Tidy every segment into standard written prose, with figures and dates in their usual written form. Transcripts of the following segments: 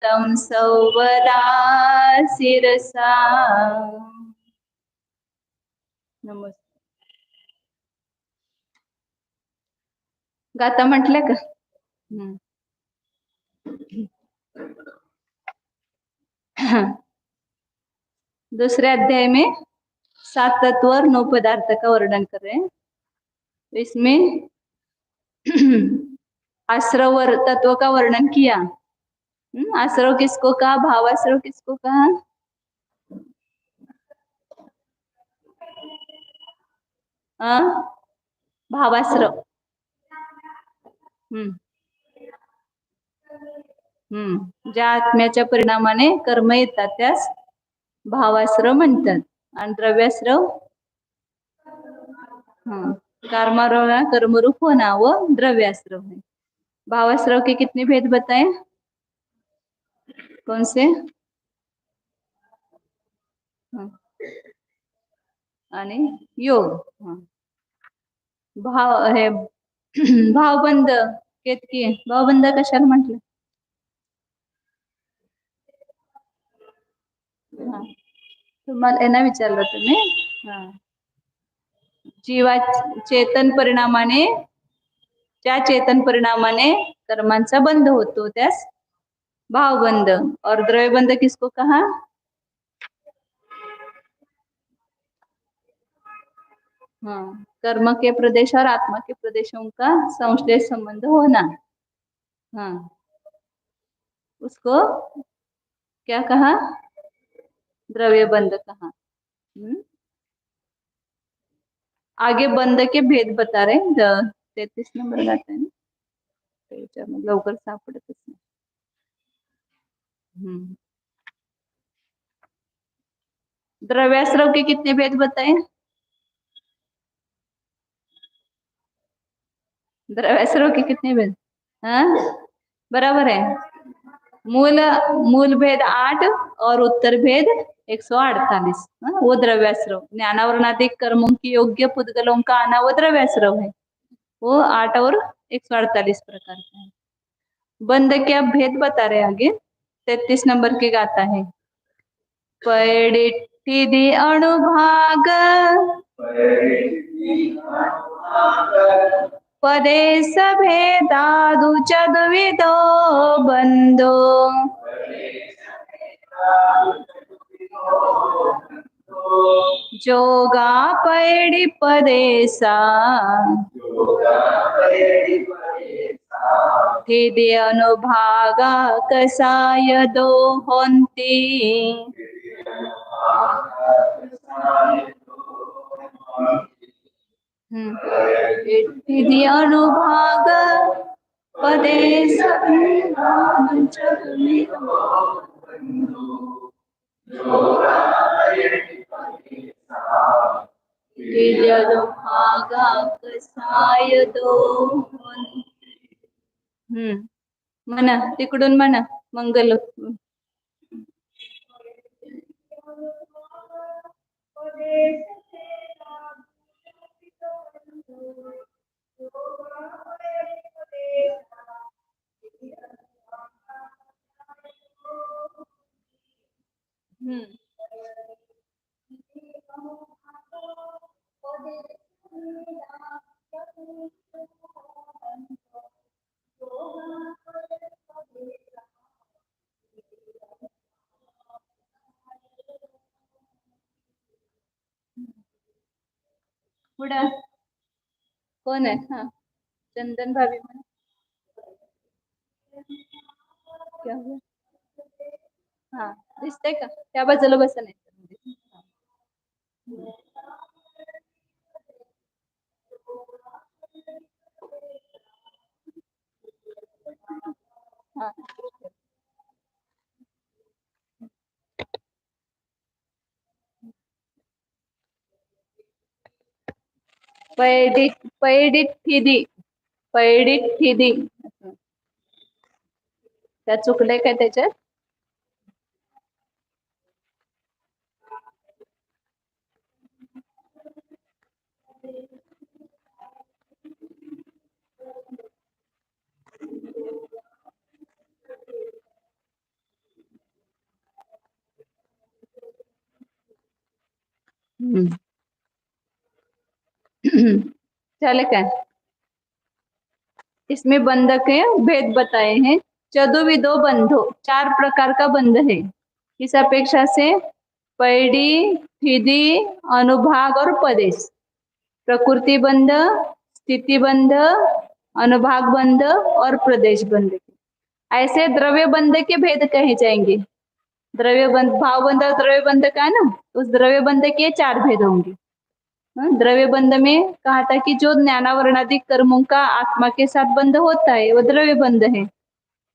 तं सौवरा शिरसा. नमस्ते. गाता म्हटलं का? दूसरे अध्याय में 7 तत्व और 9 पदार्थ का वर्णन कर रहे हैं. इसमें आश्रव तत्व का वर्णन किया. आश्रव किसको कहा, भावाश्रव किसको कहा? भावाश्रव. ज्या आत्म्याच्या परिणामाने कर्म येतात त्यास भावाश्रव म्हणतात. आणि द्रव्याश्रव कर्मारोह कर्मरूप होना वो द्रव्याश्रव है. भावाश्रव के कितने भेद बताए? कौन से? आणि योग. भाव हे भावबंध केतकी. भावबंध कशाला म्हटलं? तुम्हाला यांना विचारलं तुम्ही. जीवा चेतन परिणामाने, ज्या चेतन परिणामाने कर्मांचा बंध होतो त्यास भावबंध. और द्रव्यबंध किसको कहा? कर्म के प्रदेश और आत्मा के प्रदेशों का संश्लेष संबंध होना. उसको क्या कहा? द्रव्यबंध कहा. आगे बंध के भेद बता रहे. 33 नंबर गाते हैं ना, लवकर सापडतच नाही. द्रव्याश्रव के कितने भेद बताए? द्रव्याश्रव के कितने भेद? बराबर है. मूल भेद 8 और उत्तर भेद 148. वो द्रव्याश्रव. ज्ञानावरणाधिक कर्मों की योग्य पुद्गलों का आना वो द्रव्याश्रव है. वो 8 और 148 प्रकार का है. बंध के अब भेद बता रहे आगे. 33 नंबर के गाता है. पैडिठिधि अणुभाग पदेश भेदादु चतुर्विधो बंधो. जोगा पैडि पदेशा थिदि अनुभागा कसाय दो होंती. थिदि अनुभाग पदेश भेदादु चतुर्विधो म्हणा तिकडून म्हणा मंगल. पुढं कोण आहे? चंदन भाभी म्हणा. दिसतंय का? त्या बाजूला बसा नाही. पैडिठिधि. त्या चुकलंय काय त्याच्यात? हम्म. चले काय इसमें बंध के भेद बताए हैं. चतुर्विधो बंधो, 4 प्रकार का बंध है. किस अपेक्षा से? पैडी, थिदी, अनुभाग और पदेश. प्रकृति बंध, स्थिति बंध, अनुभाग बंध और प्रदेश बंध. ऐसे द्रव्य बंध के भेद कहे जाएंगे. द्रव्य बंध, भाव बंध और द्रव्य बंध का है ना, उस द्रव्य बंध के 4 भेद होंगे. द्रव्य बंध में कहा था कि जो ज्ञानावरणादि कर्मों का आत्मा के साथ बंध होता है वो द्रव्य बंध है.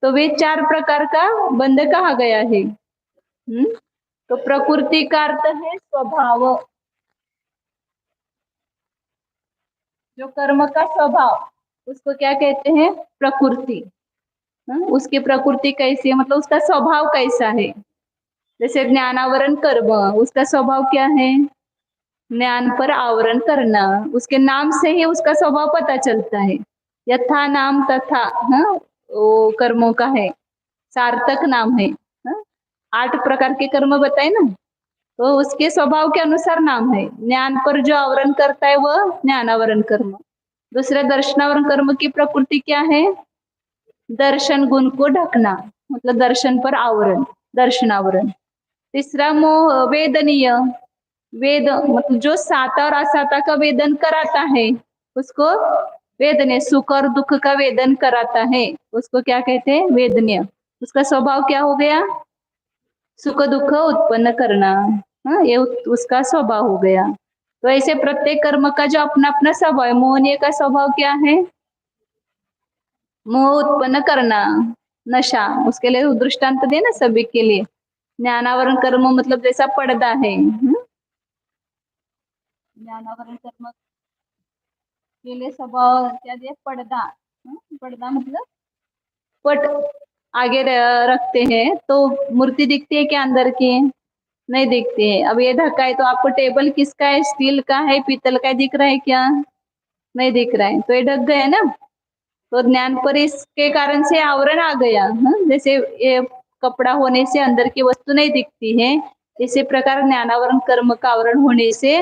तो वे 4 प्रकार का बंध कहा गया है. तो प्रकृति का अर्थ है स्वभाव. जो कर्म का स्वभाव उसको क्या कहते हैं? प्रकृति. उसकी प्रकृति कैसी है, मतलब उसका स्वभाव कैसा है. जैसे ज्ञानावरण कर्म, उसका स्वभाव क्या है? ज्ञान पर आवरण करना. उसके नाम से ही उसका स्वभाव पता चलता है. यथा नाम तथा, वो कर्मों का है, सार्थक नाम है. 8 प्रकार के कर्म बताए ना, तो उसके स्वभाव के अनुसार नाम है. ज्ञान पर जो आवरण करता है वह ज्ञानावरण कर्म. दूसरा दर्शनावरण कर्म की प्रकृति क्या है? दर्शन गुण को ढकना, मतलब दर्शन पर आवरण, दर्शनावरण. तीसरा मोह वेदनीय, वेद मतलब जो साता और असाता का वेदन कराता है उसको वेदनीय. सुख और दुख का वेदन कराता है उसको क्या कहते हैं? वेदनीय. उसका स्वभाव क्या हो गया? सुख दुख उत्पन्न करना. ये उसका स्वभाव हो गया. तो ऐसे प्रत्येक कर्म का जो अपना अपना स्वभाव है. मोहनीय का स्वभाव क्या है? मोह उत्पन्न करना, नशा. उसके लिए दृष्टांत दे ना सभी के लिए. ज्ञानावरण कर्म मतलब जैसा पर्दा है. ज्ञानावरण कर्म के लिए स्वभाव क्या दिया? पर्दा. पर्दा मतलब पट आगे रखते हैं तो मूर्ति दिखती है क्या अंदर की? नहीं दिखती है. अब ये ढका है तो आपको टेबल किसका है? स्टील का है, पीतल का है, दिख रहा है क्या? नहीं दिख रहा है. तो ये ढक गया ना. तो ज्ञान पर इसके कारण से आवरण आ गया. जैसे ये कपड़ा होने से अंदर की वस्तु नहीं दिखती है, इसी प्रकार ज्ञानावरण कर्म का आवरण होने से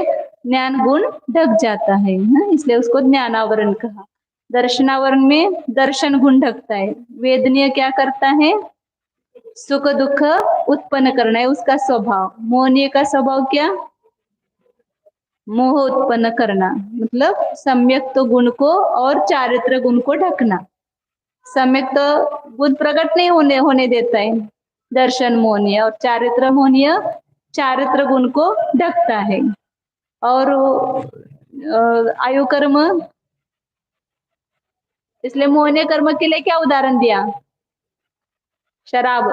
ज्ञान गुण ढक जाता है. इसलिए उसको ज्ञानावरण कहा. दर्शनावरण में दर्शन गुण ढकता है. वेदनीय क्या करता है? सुख दुख उत्पन्न करना है उसका स्वभाव. मोहनीय का स्वभाव क्या? मोह उत्पन्न करना, मतलब सम्यक तो गुण को और चारित्र गुण को ढकना. सम्यक तो गुण प्रकट नहीं होने देता है दर्शन मोहनीय, और चारित्र मोहनीय चारित्र गुण को ढकता है. और आयु कर्म, इसलिए मोहनीय कर्म के लिए क्या उदाहरण दिया? शराब.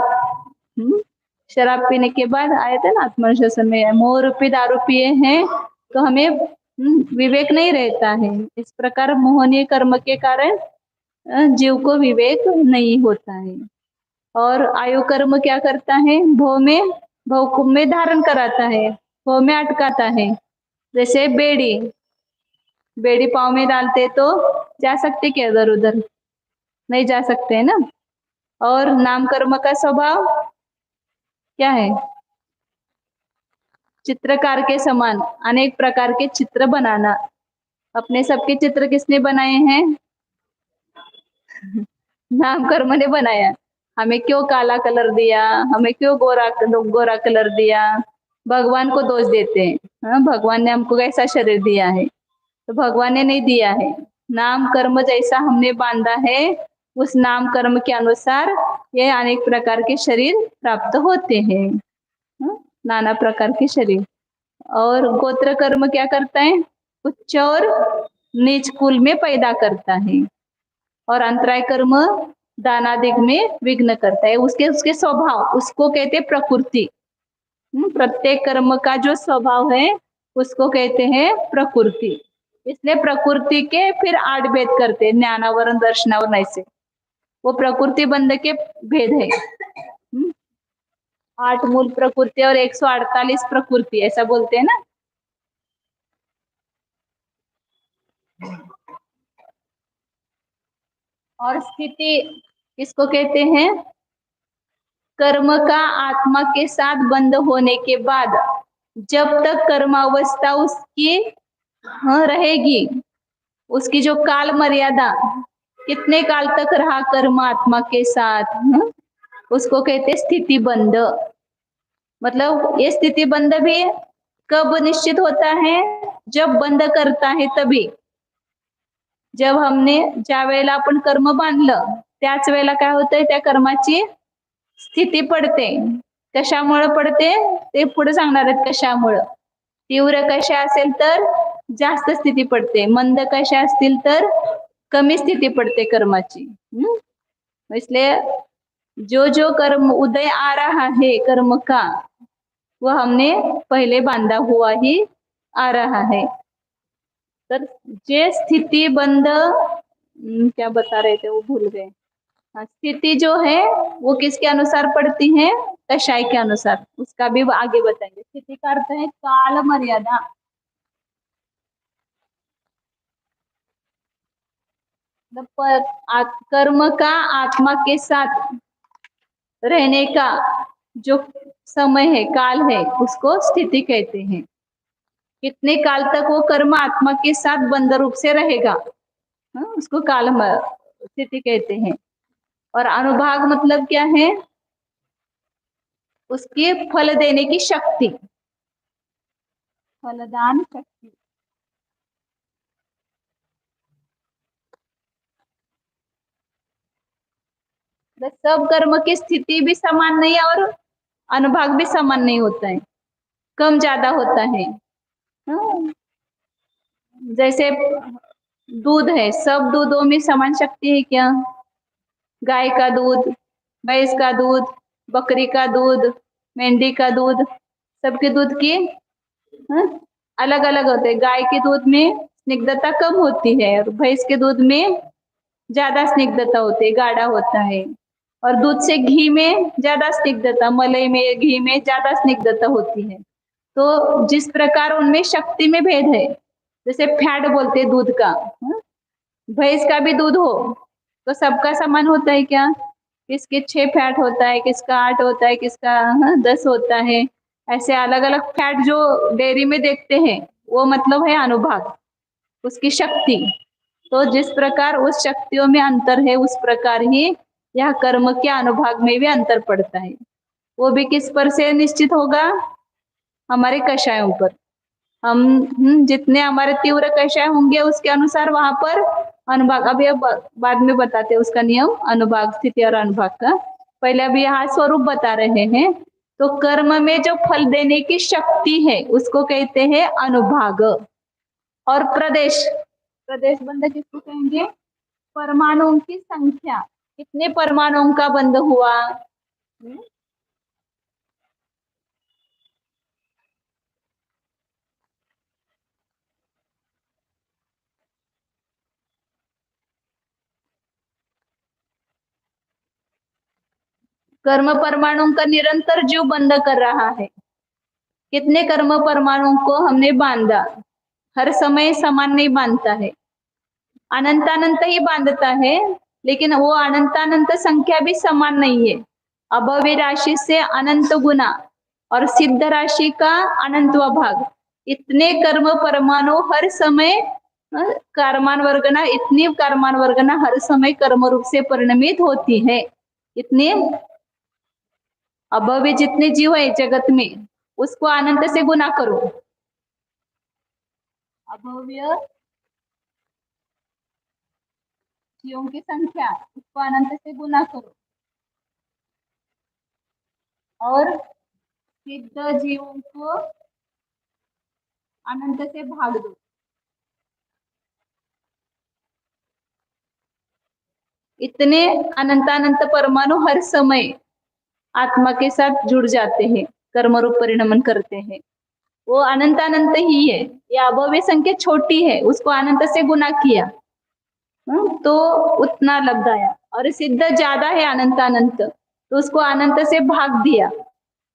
शराब पीने के बाद आए थे ना आत्मशासन में, मोह रूपी दारू पिए हैं तो हमें विवेक नहीं रहता है. इस प्रकार मोहनीय कर्म के कारण जीव को विवेक नहीं होता है. और आयु कर्म क्या करता है? भव में धारण कराता है, भव में अटकाता है. जैसे बेड़ी, बेड़ी पाँव में डालते तो जा सकते क्या इधर उधर? नहीं जा सकते है ना. और नाम कर्म का स्वभाव क्या है? चित्रकार के समान अनेक प्रकार के चित्र बनाना. अपने सबके चित्र किसने बनाए हैं? नाम कर्म ने बनाया. हमें क्यों काला कलर दिया, हमें क्यों गोरा गोरा कलर दिया? भगवान को दोष देते हैं. भगवान ने हमको कैसा शरीर दिया है? तो भगवान ने नहीं दिया है. नाम कर्म जैसा हमने बांधा है उस नाम कर्म के अनुसार ये अनेक प्रकार के शरीर प्राप्त होते हैं. नाना प्रकार के शरीर. और गोत्र कर्म क्या करता है? उच्च और नीच कुल में पैदा करता है. और अंतराय कर्म दानादिक में विघ्न करता है. उसके उसके स्वभाव उसको कहते हैं प्रकृति. प्रत्येक कर्म का जो स्वभाव है उसको कहते हैं प्रकृति. इसलिए प्रकृति के फिर 8 भेद करते हैं, ज्ञानावरण दर्शनावरण ऐसे. वो प्रकृति बंध के भेद है. 8 मूल प्रकृति और 148 प्रकृति ऐसा बोलते हैं ना. और स्थिति किसको कहते हैं? कर्म का आत्मा के साथ बंध होने के बाद जब तक कर्मावस्था उसकी रहेगी, उसकी जो काल मर्यादा, कितने काल तक रहा कर्म आत्मा के साथ, उसको कहते स्थिति बंध। मतलब ये स्थिति बंध भी कब निश्चित होता है? जब बंद करता है तभी। जब हमने ज्या वेळेला आपण कर्म बांधलं त्याच वेळेला काय होतंय, त्या कर्माची स्थिती पडते. कशामुळे पडते ते पुढे सांगणार आहेत कशामुळं. तीव्र कशा असेल तर जास्त स्थिती पडते, मंद कशा असतील तर कमी स्थिती पडते कर्माची. इसलिए जो जो कर्म उदय आ रहा है कर्म का, वो हमने पहले बांधा हुआ ही आ रहा है. तर जे स्थिति बंद, क्या बता रहे थे वो भूल गए. स्थिति जो है वो किसके अनुसार पड़ती है? कषाय के अनुसार. उसका भी आगे बताएंगे. स्थिति का अर्थ है काल मर्यादा. कर्म का आत्मा के साथ रहने का जो समय है, काल है, उसको स्थिति कहते हैं. कितने काल तक वो कर्म आत्मा के साथ बंद रूप से रहेगा, उसको काल स्थिति कहते हैं. और अनुभाग मतलब क्या है? उसके फल देने की शक्ति, फलदान शक्ति. सब कर्म की स्थिति भी समान नहीं है और अनुभाग भी समान नहीं होता है, कम ज्यादा होता है. जैसे दूध है, सब दूधों में समान शक्ति है क्या? गाय का दूध, भैंस का दूध, बकरी का दूध, मेंढी का दूध, सबके दूध की अलग अलग होते हैं. गाय के दूध में स्निग्धता कम होती है और भैंस के दूध में ज्यादा स्निग्धता होती है, गाढ़ा होता है. और दूध से घी में ज्यादा स्निग्धता, मलाई में, घी में ज्यादा स्निग्धता होती है. तो जिस प्रकार उनमें शक्ति में भेद है, जैसे फैट बोलते हैं दूध का, भैंस का भी दूध हो तो सबका समान होता है क्या? किसके 6 फैट होता है, किसका 8 होता है, किसका 10 होता है. ऐसे अलग अलग फैट जो डेयरी में देखते हैं वो मतलब है अनुभाग, उसकी शक्ति. तो जिस प्रकार उस शक्तियों में अंतर है, उस प्रकार ही यह कर्म के अनुभाग में भी अंतर पड़ता है. वो भी किस पर से निश्चित होगा? हमारे कषायों पर. हम जितने हमारे तीव्र कषाय होंगे उसके अनुसार वहां पर अनुभाग. अभी अब बाद में बताते हैं उसका नियम, अनुभाग, स्थिति और अनुभाग का. पहले अभी यहाँ स्वरूप बता रहे हैं. तो कर्म में जो फल देने की शक्ति है उसको कहते हैं अनुभाग. और प्रदेश, प्रदेश बंध किसको कहेंगे? परमाणुओं की संख्या, कितने परमाणुओं का बंध हुआ? कर्म परमाणुओं का निरंतर जीव बंध कर रहा है. कितने कर्म परमाणुओं को हमने बांधा? हर समय समान नहीं बांधता है, अनंतानंत ही बांधता है, लेकिन वो अनंतानंत संख्या भी समान नहीं है. अभव्य राशि से अनंत गुना और सिद्ध राशि का अनंत भाग. इतने कर्म परमाणु हर समय कर्मान वर्गना, इतनी कर्मान वर्गना हर समय कर्म रूप से परिणमित होती है. इतने अभव्य जितने जीव है जगत में उसको अनंत से गुना करो. अभव्य जीवों की संख्या उसको अनंत से गुना करो और सिद्ध जीवों को अनंत से भाग दो. इतने अनंतानंत परमाणु हर समय आत्मा के साथ जुड़ जाते हैं, कर्म रूप परिणमन करते हैं. वो अनंत अनंत ही है. या अभव्य संख्या छोटी है, उसको अनंत से गुना किया तो उतना लब्ध आया. और सिद्ध ज्यादा है अनंत अनंत, तो उसको अनंत से भाग दिया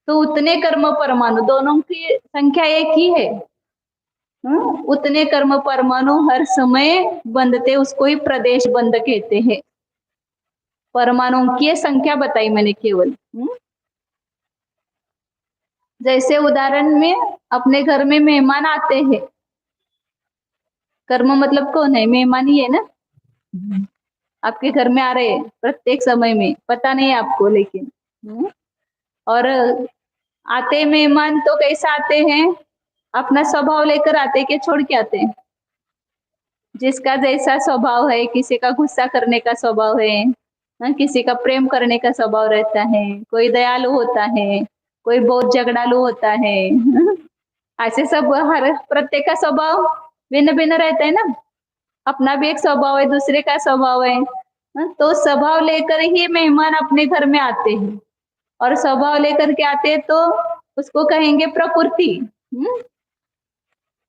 तो उतने कर्म परमाणु, दोनों की संख्या एक ही है, उतने कर्म परमाणु हर समय बंधते, उसको ही प्रदेश बंध कहते हैं. परमाणुओं की संख्या बताई मैंने केवल. जैसे उदाहरण में अपने घर में मेहमान आते हैं। कर्म मतलब कौन है? मेहमान ही है ना। आपके घर में आ रहे हैं प्रत्येक समय में, पता नहीं है आपको, लेकिन और आते मेहमान तो कैसे आते हैं? अपना स्वभाव लेकर आते हैं कि छोड़ के आते हैं? जिसका जैसा स्वभाव है, किसी का गुस्सा करने का स्वभाव है, किसी का प्रेम करने का स्वभाव रहता है, कोई दयालु होता है, कोई बहुत झगड़ालू होता है। ऐसे सब हर प्रत्येक का स्वभाव भिन्न भिन्न रहता है ना। अपना भी एक स्वभाव है, दूसरे का स्वभाव है। तो स्वभाव लेकर ही मेहमान अपने घर में आते हैं, और स्वभाव लेकर के आते हैं तो उसको कहेंगे प्रकृति।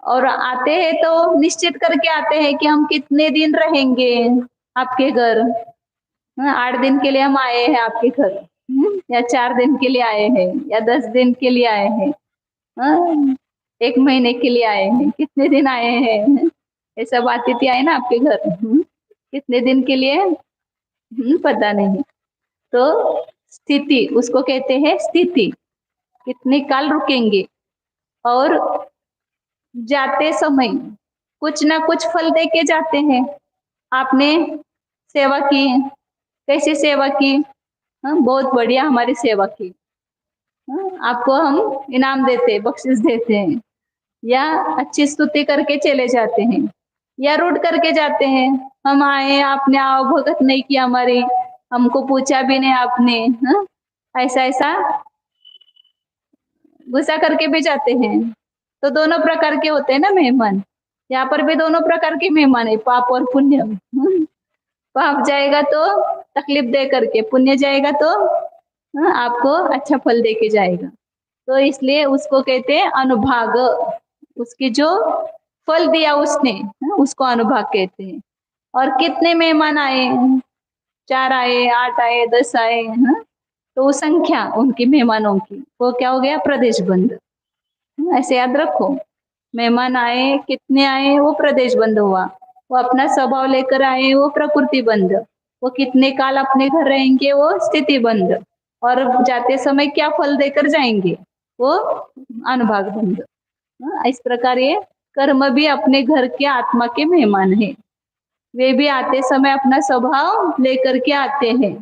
और आते हैं तो निश्चित करके आते हैं कि हम कितने दिन रहेंगे आपके घर। 8 दिन के लिए हम आए हैं आपके घर, या 4 दिन के लिए आए हैं, या 10 दिन के लिए आए हैं, 1 महीने के लिए आए हैं, कितने दिन आए हैं? ये सब अतिथि आए ना आपके घर, कितने दिन के लिए पता नहीं। तो स्थिति उसको कहते हैं, स्थिति कितने काल रुकेंगे। और जाते समय कुछ ना कुछ फल दे के जाते हैं। आपने सेवा की, कैसी सेवा की? बहुत बढ़िया हमारी सेवा की, आपको हम इनाम देते, बख्शिश देते हैं, या अच्छी स्तुति करके चले जाते हैं, या रूठ करके जाते हैं। हम आए, आपने आओ भगत नहीं किया हमारी, हमको पूछा भी नहीं आपने, ऐसा ऐसा गुस्सा करके भी जाते हैं। तो दोनों प्रकार के होते हैं ना मेहमान। यहाँ पर भी दोनों प्रकार के मेहमान है, पाप और पुण्य। पाप जाएगा तो तकलीफ दे करके, पुण्य जाएगा तो आपको अच्छा फल दे के जाएगा। तो इसलिए उसको कहते हैं अनुभाग। उसकी जो फल दिया उसने, उसको अनुभाग कहते हैं। और कितने मेहमान आए? 4 आए, 8 आए, 10 आए, तो वो संख्या उनकी मेहमानों की वो क्या हो गया? प्रदेश बंद। ऐसे याद रखो, मेहमान आए, कितने आए, वो प्रदेश बंद हुआ। वो अपना स्वभाव लेकर आए, वो प्रकृति बंद। वो कितने काल अपने घर रहेंगे, वो स्थिति बंद। और जाते समय क्या फल देकर जाएंगे, वो अनुभाग बंद। इस प्रकार ये कर्म भी अपने घर के आत्मा के मेहमान है। वे भी आते समय अपना स्वभाव लेकर के आते हैं,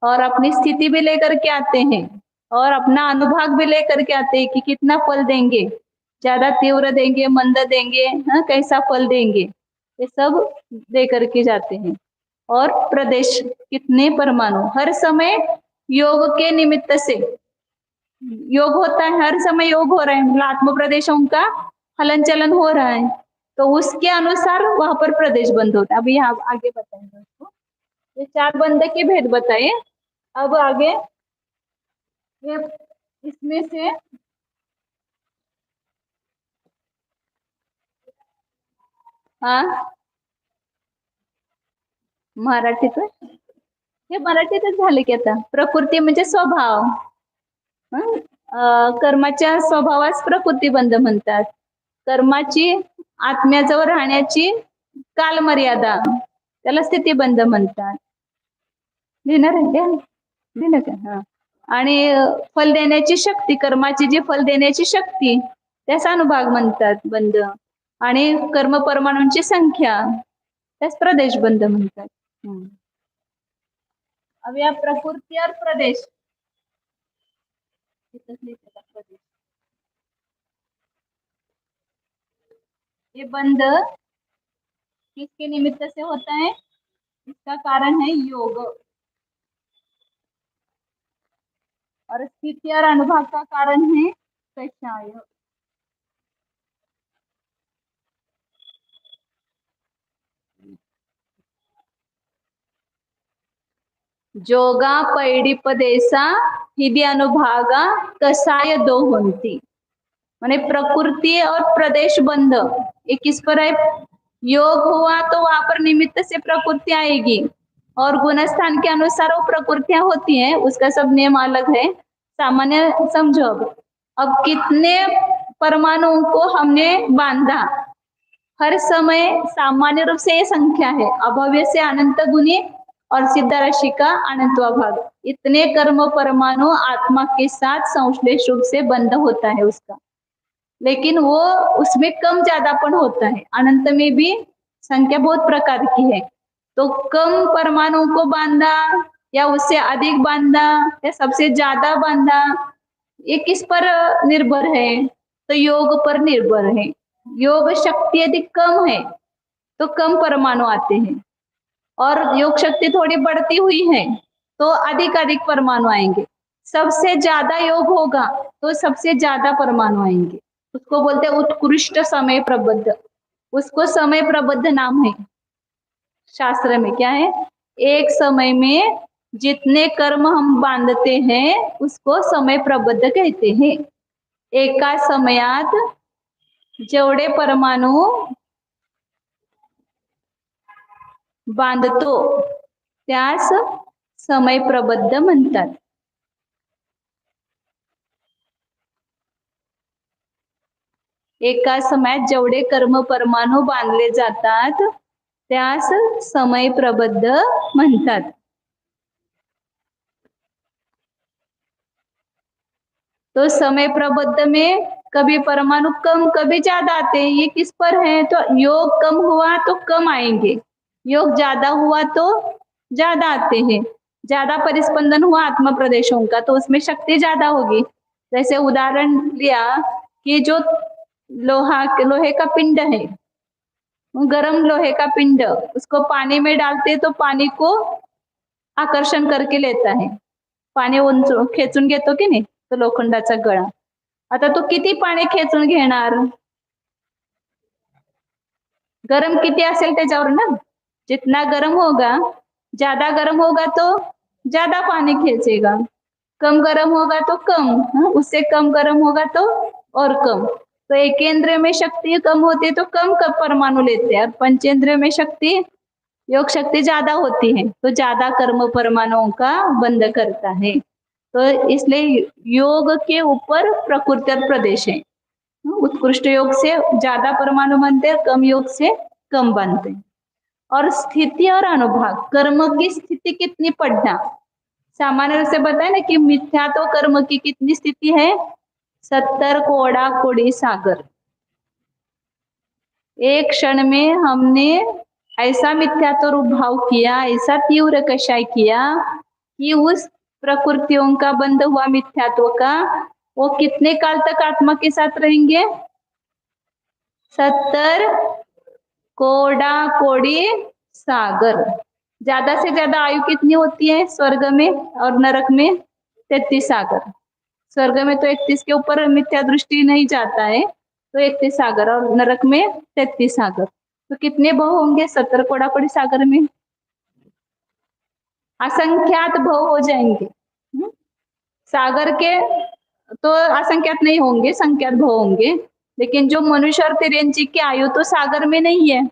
और अपनी स्थिति भी लेकर के आते हैं, और अपना अनुभाग भी लेकर के आते हैं कि कितना फल देंगे, ज्यादा तीव्र देंगे, मंद देंगे, कैसा फल देंगे, ये सब दे करके जाते हैं। और प्रदेश कितने परमाणु, हर समय योग के निमित्त से योग होता है, हर समय योग हो रहा है, मतलब आत्म प्रदेशों का हलन चलन हो रहा है, तो उसके अनुसार वहां पर प्रदेश बंद होता है। अभी यहाँ आगे बताएंगे उसको, ये 4 बंद के भेद बताए। अब आगे ये इसमें से मराठीत हे मराठीतच झाले की आता। प्रकृती म्हणजे स्वभाव, कर्माच्या स्वभावास प्रकृतीबंध म्हणतात। कर्माची आत्म्याजवळ राहण्याची कालमर्यादा त्याला स्थितीबंध म्हणतात। लिहिणार आहे का? लिहिलं का? हा. आणि फल देण्याची शक्ती, कर्माची जी फल देण्याची शक्ती त्यास अनुभाग म्हणतात बंध। आणि कर्म परमाणूंची संख्या त्यास प्रदेश बंध म्हणतात। अब या प्रकृति और प्रदेश, ये बंध किसके निमित्त से होता है? इसका कारण है योग, और स्थिति और अनुभाग का कारण है कषाय। जोगा पैडिपदेसा हिदी अनुभागा कसाय दो होती। माने प्रकृति और प्रदेश बंध ये किस पर है? योग हुआ तो वहां पर निमित्त से प्रकृति आएगी, और गुणस्थान के अनुसार वो प्रकृतियां होती हैं, उसका सब नियम अलग है। सामान्य समझो। अब कितने परमाणुओं को हमने बांधा, हर समय सामान्य रूप से ये संख्या है, अभव्य से अनंत गुणी और सिद्ध राशि का अनंतवा भाग। इतने कर्म परमाणु आत्मा के साथ संश्लेष रूप से बंध होता है उसका। लेकिन वो उसमें कम ज्यादापन होता है। अनंत में भी संख्या बहुत प्रकार की है, तो कम परमाणु को बांधा या उससे अधिक बांधा या सबसे ज्यादा बांधा, ये किस पर निर्भर है? तो योग पर निर्भर है। योग शक्ति यदि कम है तो कम परमाणु आते हैं, और योग शक्ति थोड़ी बढ़ती हुई है तो अधिक अधिक परमाणु आएंगे। सबसे ज्यादा योग होगा तो सबसे ज्यादा परमाणु आएंगे। उसको बोलते हैं उत्कृष्ट समय प्रबद्ध। उसको समय प्रबद्ध नाम है शास्त्र में। क्या है? एक समय में जितने कर्म हम बांधते हैं उसको समय प्रबद्ध कहते हैं। एका समयात जेवढे परमाणु बांधतो त्यास समय प्रबद्ध म्हणतात। एका समयात जेवढे कर्म परमाणु बांधले जातात त्यास समय प्रबद्ध म्हणतात। तो समय प्रबद्ध में कभी परमाणु कम कभी ज्यादा आते हैं, ये किस पर है? तो योग कम हुआ तो कम आएंगे, योग ज्यादा हुआ तो ज्यादा आते हैं। ज्यादा परिस्पंदन हुआ आत्मा प्रदेशों का तो उसमें शक्ति ज्यादा होगी। जैसे उदाहरण लिया कि जो लोहे का पिंड है, गरम लोहे का पिंड, उसको पानी में डालते तो पानी को आकर्षण करके लेता है, पाणी खेचून घेतो की नाही, तो लोखंडाचा गळा। आता तो किती पाणी खेचून घेणार? गरम किती असेल त्याच्यावर ना। जितना गरम होगा, ज्यादा गरम होगा तो ज्यादा पानी खींचेगा, कम गरम होगा तो कम, उससे कम गरम होगा तो और कम। तो एकेंद्र में शक्ति कम होती है तो कम परमाणु लेते हैं, और पंचेंद्र में शक्ति योग शक्ति ज्यादा होती है तो ज्यादा कर्म परमाणुओं का बंद करता है। तो इसलिए योग के ऊपर प्रकृति प्रदेश है। उत्कृष्ट योग से ज्यादा परमाणु बनते हैं, कम योग से कम बनते हैं। और स्थिति और अनुभाग, कर्म की स्थिति कितनी पढ़ना। सामान्य रूप से बताए ना कि मिथ्या तो कर्म की कितनी स्थिति है? 70 कोड़ा कोड़ी सागर। एक क्षण में हमने ऐसा मिथ्यात्व रूप भाव किया, ऐसा तीव्र कषाय किया कि उस प्रकृतियों का बंध हुआ मिथ्यात्व का वो कितने काल तक आत्मा के साथ रहेंगे? 70 कोड़ा कोड़ी सागर। ज्यादा से ज्यादा आयु कितनी होती है स्वर्ग में और नरक में? 33 सागर। स्वर्ग में तो 31 के ऊपर मिथ्या दृष्टि नहीं जाता है, तो 31 सागर, और नरक में 33 सागर। तो कितने भव होंगे 70 कोड़ा कोड़ी सागर में? असंख्यात भव हो जाएंगे। सागर के तो असंख्यात नहीं होंगे, संख्यात भव होंगे। लेकिन जो मनुष्य और तिरंजी की आयु तो सागर में नहीं है,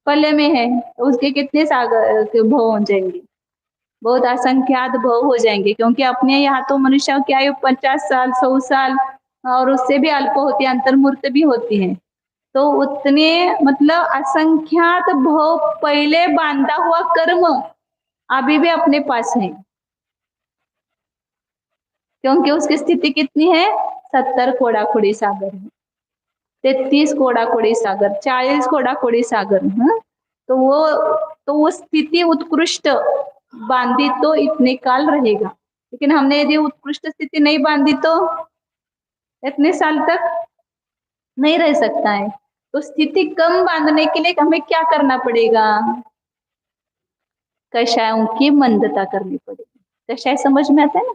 पल्ले में है, तो उसके कितने सागर के भव हो जाएंगे? बहुत असंख्यात भव हो जाएंगे। क्योंकि अपने यहाँ तो मनुष्य की आयु 50 साल 100 साल और उससे भी अल्प होती है, अंतर्मूर्त भी होती है। तो उतने मतलब असंख्यात भव पहले बांधा हुआ कर्म अभी भी अपने पास है। क्योंकि उसकी स्थिति कितनी है? 70 कोड़ा कोड़ी सागर है, 33 कोड़ा कोड़ी सागर, 40 कोड़ा कोड़ी सागर। तो वो स्थिति उत्कृष्ट बांधी तो इतने काल रहेगा। लेकिन हमने यदि उत्कृष्ट स्थिति नहीं बांधी तो इतने साल तक नहीं रह सकता है। तो स्थिति कम बांधने के लिए हमें क्या करना पड़ेगा? कषायों की मंदता करनी पड़ेगी। कषाय समझ में आता है ना?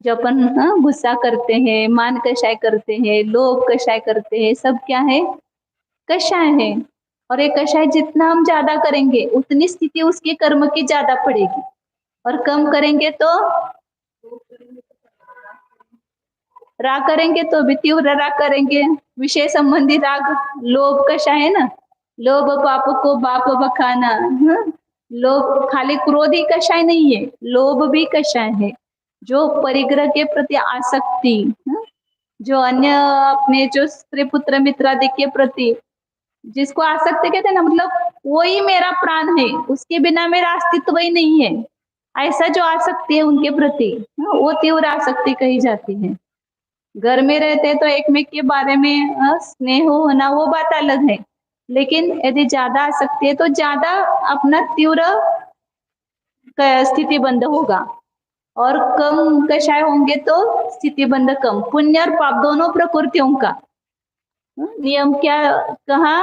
जो अपन गुस्सा करते हैं, मान कषाय करते हैं, लोभ कषाय करते हैं, सब क्या है? कषाय है। और ये कषाय जितना हम ज्यादा करेंगे उतनी स्थिति उसके कर्म की ज्यादा पड़ेगी, और कम करेंगे तो राग करेंगे तो भी तीव्र राग करेंगे, विषय संबंधी राग। लोभ कषाय है ना, लोभ पाप को बाप बखाना। लोभ खाली क्रोध ही कषाय नहीं है, लोभ भी कषाय है। जो परिग्रह के प्रति आसक्ति, जो अन्य अपने जो स्त्री पुत्र मित्र आदि के प्रति जिसको आसक्ति कहते हैं ना, मतलब वही मेरा प्राण है, उसके बिना मेरा अस्तित्व ही नहीं है, ऐसा जो आसक्ति है उनके प्रति, वो तीव्र आसक्ति कही जाती है। घर में रहते तो एक में के बारे में स्नेह होना वो बात अलग है, लेकिन यदि ज्यादा आसक्ति है तो ज्यादा अपना तीव्र स्थिति बंद होगा, और कम कषाय होंगे तो स्थिति बंद कम। पुण्य और पाप दोनों प्रकृतियों का नियम क्या कहा,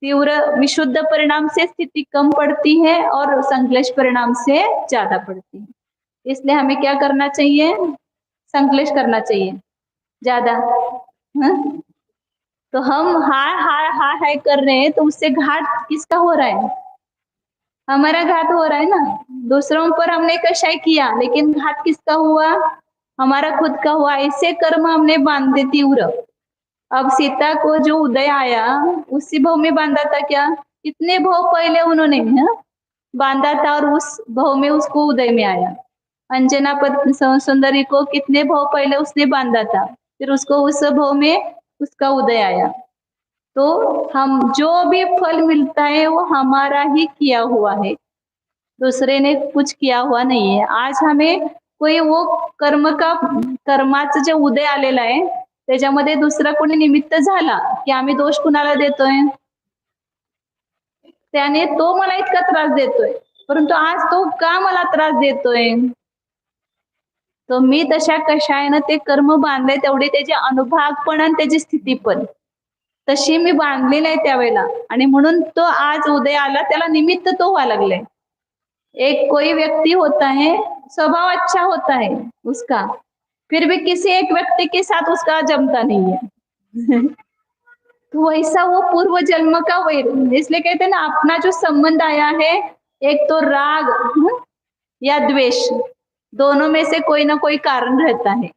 तीव्र विशुद्ध परिणाम से स्थिति कम पड़ती है और संश्लेष परिणाम से ज्यादा पड़ती है। इसलिए हमें क्या करना चाहिए, संश्लेष करना चाहिए ज्यादा। तो हम हाय हाय हाय हाय कर रहे हैं तो उससे घात किसका हो रहा है, हमारा घात हो रहा है ना। दूसरों पर हमने कषाय किया लेकिन घात किसका हुआ, हमारा खुद का हुआ। ऐसे कर्म हमने बांधे तीव्र। अब सीता को जो उदय आया उसी भाव में बांधा था क्या, कितने भाव पहले उन्होंने बांधा था और उस भाव में उसको उदय में आया। अंजना सुंदरी को कितने भाव पहले उसने बांधा था, फिर उसको उस भाव में उसका उदय आया। तो हम जो भी फल मिलता है वो हमारा ही किया हुआ है, दूसरे ने कुछ किया हुआ नहीं है। आज हमें कोई वो कर्माचं जे उदय आलेला आहे त्याच्यामध्ये दुसरा कोणी निमित्त झाला की आम्ही दोष कुणाला देतोय, त्याने तो मला इतका त्रास देतोय, परंतु आज तो का मला त्रास देतोय, तो मी तशा कशायनं ते कर्म बांधले तेवढे त्याचे अनुभाग पण आणि त्याची स्थिती पण तशी मी बांधलेली आहे त्यावेळेला, आणि म्हणून तो आज उदय आला, त्याला निमित्त तो व्हायला लागलाय। एक कोई व्यक्ति होता है, स्वभाव अच्छा होता है उसका, फिर भी किसी एक व्यक्ति के साथ उसका जमता नहीं है तो वैसा वो पूर्व जन्म का वैर, इसलिए कहते हैं ना अपना जो संबंध आया है, एक तो राग या द्वेष, दोनों में से कोई ना कोई कारण रहता है।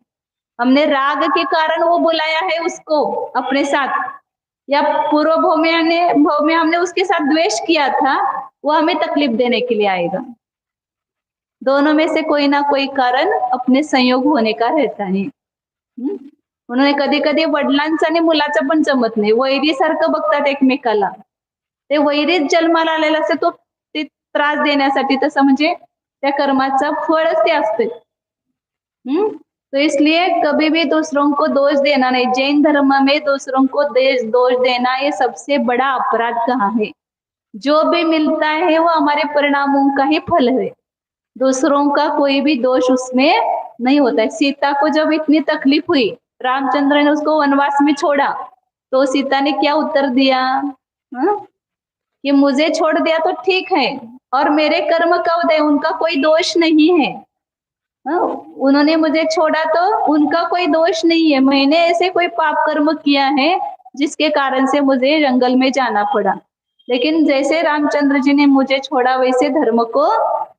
हमने राग के कारण वो बुलाया है उसको अपने साथ, या पूर्व भाव में हमने उसके साथ द्वेष किया था, वो हमें तकलीफ देने के लिए आएगा। दोनों में से कोई ना कोई कारण अपने संयोग होने का रहता है। उन्होंने कधी कधी वडिलांचं आणि मुलाचं पण जमत नाही, वैरी सारखं बघतात एकमेकाला, ते वैरीच जन्माला आलेला असते, तो ते त्रास देण्यासाठी, तसं म्हणजे त्या कर्माचा फळच ते असते। तो इसलिए कभी भी दूसरों को दोष देना नहीं। जैन धर्म में दूसरों को दोष देना ये सबसे बड़ा अपराध कहा है। जो भी मिलता है वो हमारे परिणामों का ही फल है, दूसरों का कोई भी दोष उसमें नहीं होता है। सीता को जब इतनी तकलीफ हुई, रामचंद्र ने उसको वनवास में छोड़ा, तो सीता ने क्या उत्तर दिया, कि मुझे छोड़ दिया तो ठीक है और मेरे कर्म का उदय, उनका कोई दोष नहीं है। उन्होंने मुझे छोड़ा तो उनका कोई दोष नहीं है, मैंने ऐसे कोई पाप कर्म किया है जिसके कारण से मुझे जंगल में जाना पड़ा, लेकिन जैसे रामचंद्र जी ने मुझे छोड़ा वैसे धर्म को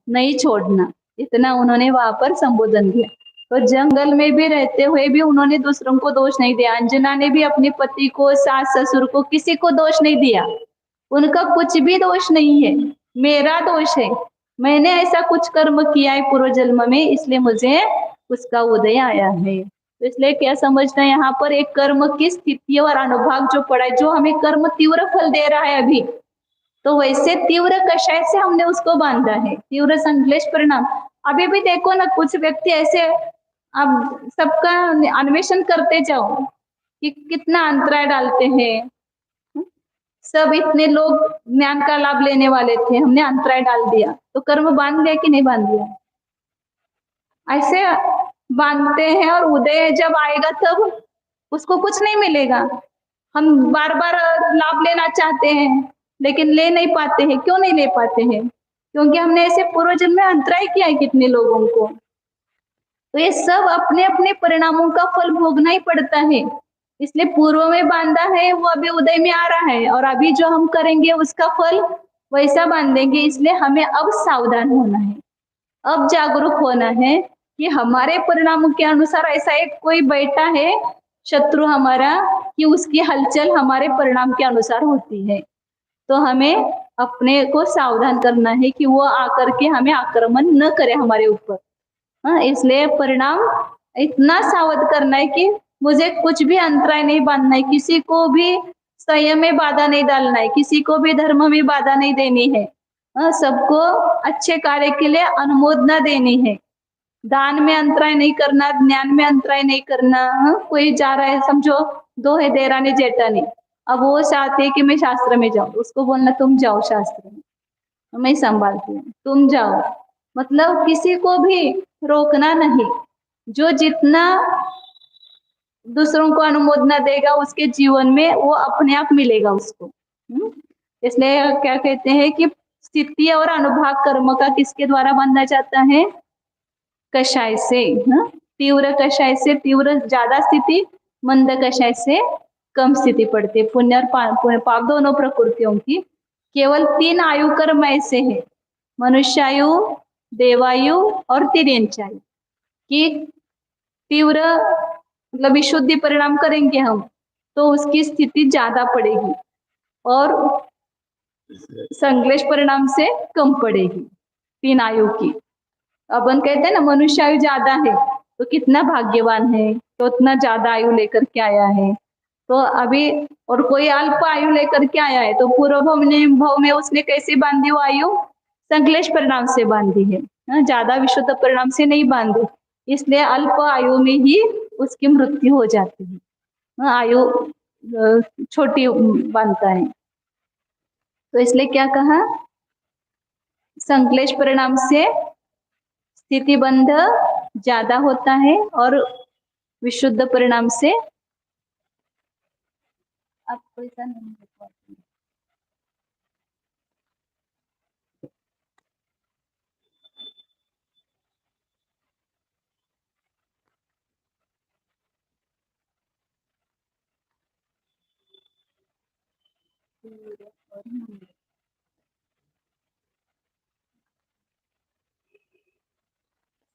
नहीं छोड़ना, इतना उन्होंने वहां पर संबोधन दिया। तो जंगल में भी रहते हुए भी उन्होंने दूसरों को दोष नहीं दिया। अंजना ने भी अपने पति को, सास ससुर को, किसी को दोष नहीं दिया, उनका कुछ भी दोष नहीं है, मेरा दोष है, मैंने ऐसा कुछ कर्म किया है पूर्व जन्म में, इसलिए मुझे उसका उदय आया है। तो इसलिए क्या समझना है यहाँ पर, एक कर्म की स्थिति और अनुभाग जो पड़ा है, जो हमें कर्म तीव्र फल दे रहा है अभी, तो वैसे तीव्र कषाय से हमने उसको बांधा है, तीव्र संश्लेष परिणाम। अभी भी देखो ना, कुछ व्यक्ति ऐसे, अब सबका अन्वेषण करते जाओ कि कितना अंतराय डालते हैं। सब इतने लोग ज्ञान का लाभ लेने वाले थे, हमने अंतराय डाल दिया, तो कर्म बांध लिया कि नहीं बांध लिया, ऐसे बांधते हैं। और उदय जब आएगा तब उसको कुछ नहीं मिलेगा। हम बार बार लाभ लेना चाहते हैं लेकिन ले नहीं पाते हैं। क्यों नहीं ले पाते हैं, क्योंकि हमने ऐसे पूर्व जन्म में अंतराय किया है कितने लोगों को। तो ये सब अपने अपने परिणामों का फल भोगना ही पड़ता है, इसलिए पूर्व में बांधा है वो अभी उदय में आ रहा है, और अभी जो हम करेंगे उसका फल वैसा बांधेंगे। इसलिए हमें अब सावधान होना है, अब जागरूक होना है कि हमारे परिणामों के अनुसार ऐसा एक कोई बैठा है शत्रु हमारा, कि उसकी हलचल हमारे परिणाम के अनुसार होती है। तो हमें अपने को सावधान करना है कि वो आकर के हमें आक्रमण न करे हमारे ऊपर। इसलिए परिणाम इतना सावध करना है कि मुझे कुछ भी अंतराय नहीं बांधना है, किसी को भी संयम में बाधा नहीं डालना है, किसी को भी धर्म में बाधा नहीं देनी है, सबको अच्छे कार्य के लिए अनुमोदना देनी है। दान में अंतराय नहीं करना, ज्ञान में अंतराय नहीं करना। हाँ? कोई जा रहा है, समझो दो है देरानी जेठानी, अब वो चाहते हैं कि मैं शास्त्र में जाऊं, उसको बोलना तुम जाओ शास्त्र में, मैं संभालती हूँ, तुम जाओ। मतलब किसी को भी रोकना नहीं। जो जितना दूसरों को अनुमोदना देगा उसके जीवन में वो अपने आप मिलेगा उसको। इसलिए क्या कहते हैं कि स्थिति और अनुभाग कर्म का किसके द्वारा बांधा जाता है? कषाय से। तीव्र कषाय से तीव्र ज्यादा स्थिति, मंद कषाय से कम स्थिति पड़ती है। पुण्य और पाप दोनों प्रकृतियों की। केवल 3 आयु कर्म ऐसे हैं, मनुष्यायु, देवायु और तिर्यंचायु, कि तीव्र मतलब विशुद्धि परिणाम करेंगे हम तो उसकी स्थिति ज्यादा पड़ेगी और संश्लेष परिणाम से कम पड़ेगी 3 आयु की। अपन कहते हैं ना मनुष्य आयु ज्यादा है तो कितना भाग्यवान है, तो उतना ज्यादा आयु लेकर के आया है। तो अभी और कोई अल्प आयु लेकर के आया है तो पूर्व भाव में उसने कैसे बांधी वो आयु? संश्लेष परिणाम से बांधी है, ज्यादा विशुद्ध परिणाम से नहीं बांधी। इसलिए अल्प आयु में ही उसकी मृत्यु हो जाती है, आयु छोटी बांधता है। तो इसलिए क्या कहा? संश्लेष परिणाम से स्थितिबंध ज्यादा होता है और विशुद्ध परिणाम से आपको ऐसा नहीं होता।